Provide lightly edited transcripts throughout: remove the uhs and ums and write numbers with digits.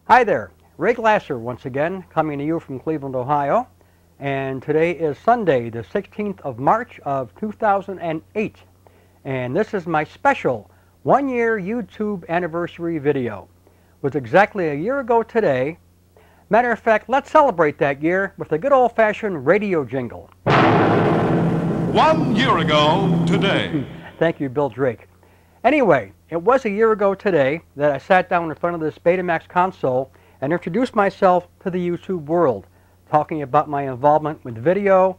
Hi there, Ray Glasser once again, coming to you from Cleveland, Ohio. And today is Sunday, the 16th of March of 2008. And this is my special one-year YouTube anniversary video. It was exactly a year ago today. Matter of fact, let's celebrate that year with a good old-fashioned radio jingle. 1 year ago today. Thank you, Bill Drake. Anyway, it was a year ago today that I sat down in front of this Betamax console and introduced myself to the YouTube world, talking about my involvement with video,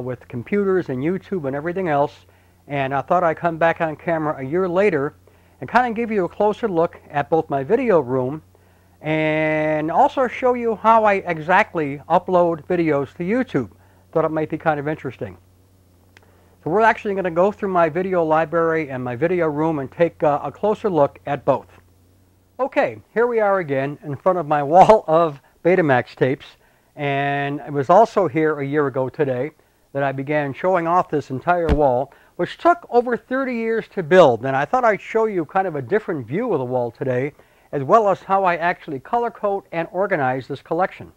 with computers and YouTube and everything else. And I thought I'd come back on camera a year later and kind of give you a closer look at both my video room and also show you how I exactly upload videos to YouTube. Thought it might be kind of interesting. So we're actually going to go through my video library and my video room and take a closer look at both. Okay, here we are again in front of my wall of Betamax tapes, and it was also here a year ago today that I began showing off this entire wall, which took over 30 years to build, and I thought I'd show you kind of a different view of the wall today, as well as how I actually color code and organize this collection.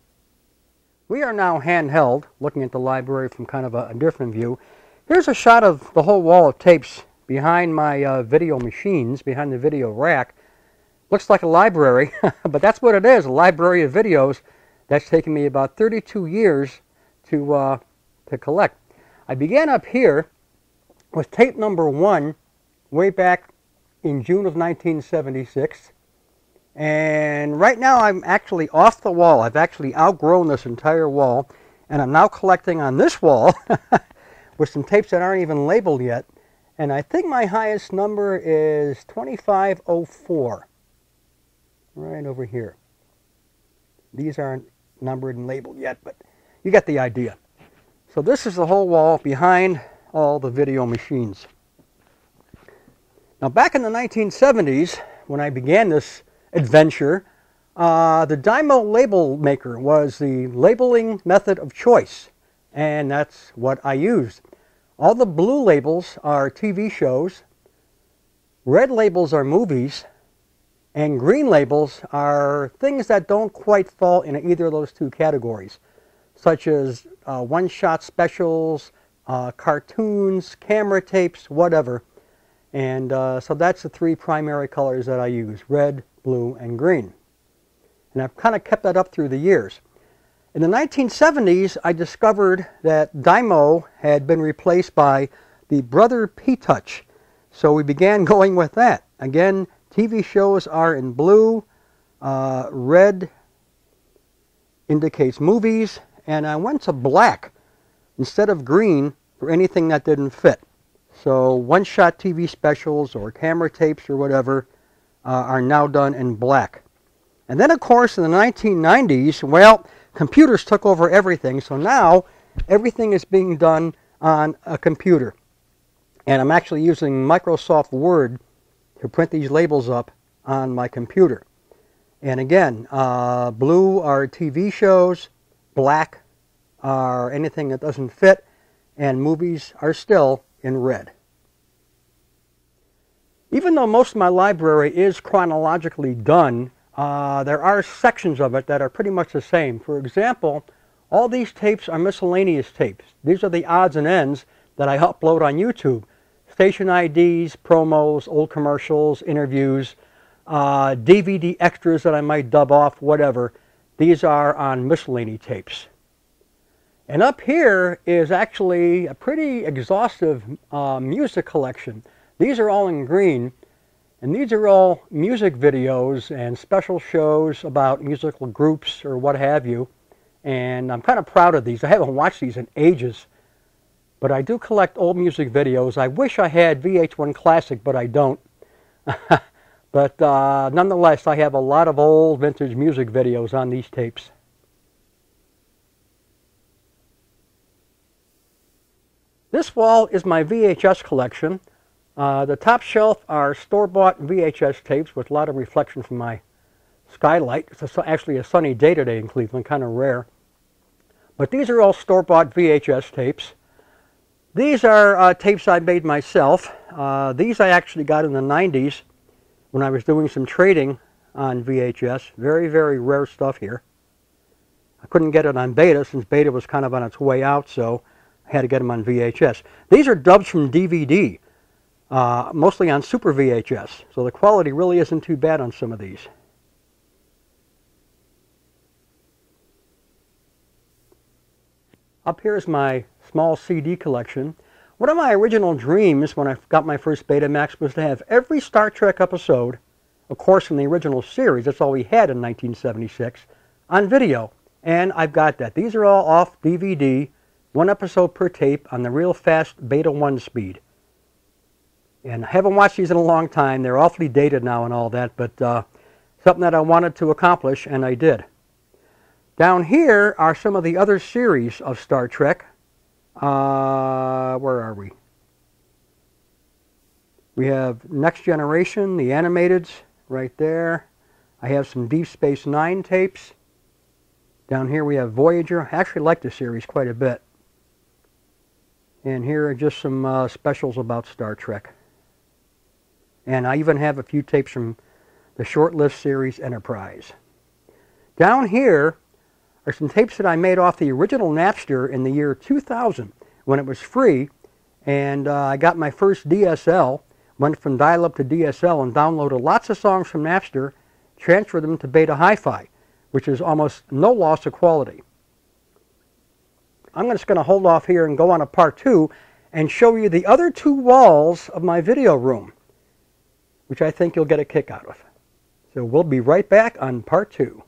We are now handheld, looking at the library from kind of a different view. Here's a shot of the whole wall of tapes behind my video machines, behind the video rack. Looks like a library, but that's what it is, a library of videos. That's taken me about 32 years to collect. I began up here with tape number 1 way back in June of 1976. And right now I'm actually off the wall. I've actually outgrown this entire wall, and I'm now collecting on this wall with some tapes that aren't even labeled yet. And I think my highest number is 2504. Right over here. These aren't numbered and labeled yet, but you get the idea. So this is the whole wall behind all the video machines. Now back in the 1970s, when I began this adventure, the Dymo label maker was the labeling method of choice, and that's what I used. All the blue labels are TV shows, red labels are movies, and green labels are things that don't quite fall in either of those two categories, such as one-shot specials, cartoons, camera tapes, whatever. And so that's the three primary colors that I use: red, blue, and green. And I've kind of kept that up through the years. In the 1970s, I discovered that Dymo had been replaced by the Brother P-Touch. So we began going with that. Again, TV shows are in blue, red indicates movies, and I went to black instead of green for anything that didn't fit. So one-shot TV specials or camera tapes or whatever are now done in black. And then, of course, in the 1990s, well, computers took over everything, so now everything is being done on a computer. And I'm actually using Microsoft Word to print these labels up on my computer. And again, blue are TV shows, black are anything that doesn't fit, and movies are still in red. Even though most of my library is chronologically done, there are sections of it that are pretty much the same. For example, all these tapes are miscellaneous tapes. These are the odds and ends that I upload on YouTube. Station IDs, promos, old commercials, interviews, DVD extras that I might dub off, whatever. These are on miscellany tapes. And up here is actually a pretty exhaustive music collection. These are all in green, and these are all music videos and special shows about musical groups or what have you. And I'm kind of proud of these. I haven't watched these in ages, but I do collect old music videos. I wish I had VH1 Classic, but I don't. But nonetheless, I have a lot of old vintage music videos on these tapes. This wall is my VHS collection. The top shelf are store-bought VHS tapes with a lot of reflection from my skylight. It's actually a sunny day today in Cleveland, kind of rare. But these are all store-bought VHS tapes. These are tapes I made myself. These I actually got in the 90s when I was doing some trading on VHS. Very, very rare stuff here. I couldn't get it on beta since beta was kind of on its way out, so I had to get them on VHS. These are dubs from DVD, mostly on Super VHS, so the quality really isn't too bad on some of these. Up here is my small CD collection. One of my original dreams when I got my first Betamax was to have every Star Trek episode, of course from the original series, that's all we had in 1976, on video. And I've got that. These are all off DVD, one episode per tape on the real fast Beta 1 speed. And I haven't watched these in a long time. They're awfully dated now and all that, but something that I wanted to accomplish, and I did. Down here are some of the other series of Star Trek. Where are we? We have Next Generation, the animateds, right there. I have some Deep Space Nine tapes. Down here we have Voyager. I actually like the series quite a bit. And here are just some specials about Star Trek. And I even have a few tapes from the short-lived series Enterprise. Down here are some tapes that I made off the original Napster in the year 2000 when it was free, and I got my first DSL, went from dial-up to DSL and downloaded lots of songs from Napster, transferred them to Beta Hi-Fi, which is almost no loss of quality. I'm just going to hold off here and go on to part 2 and show you the other 2 walls of my video room, which I think you'll get a kick out of. So we'll be right back on part 2.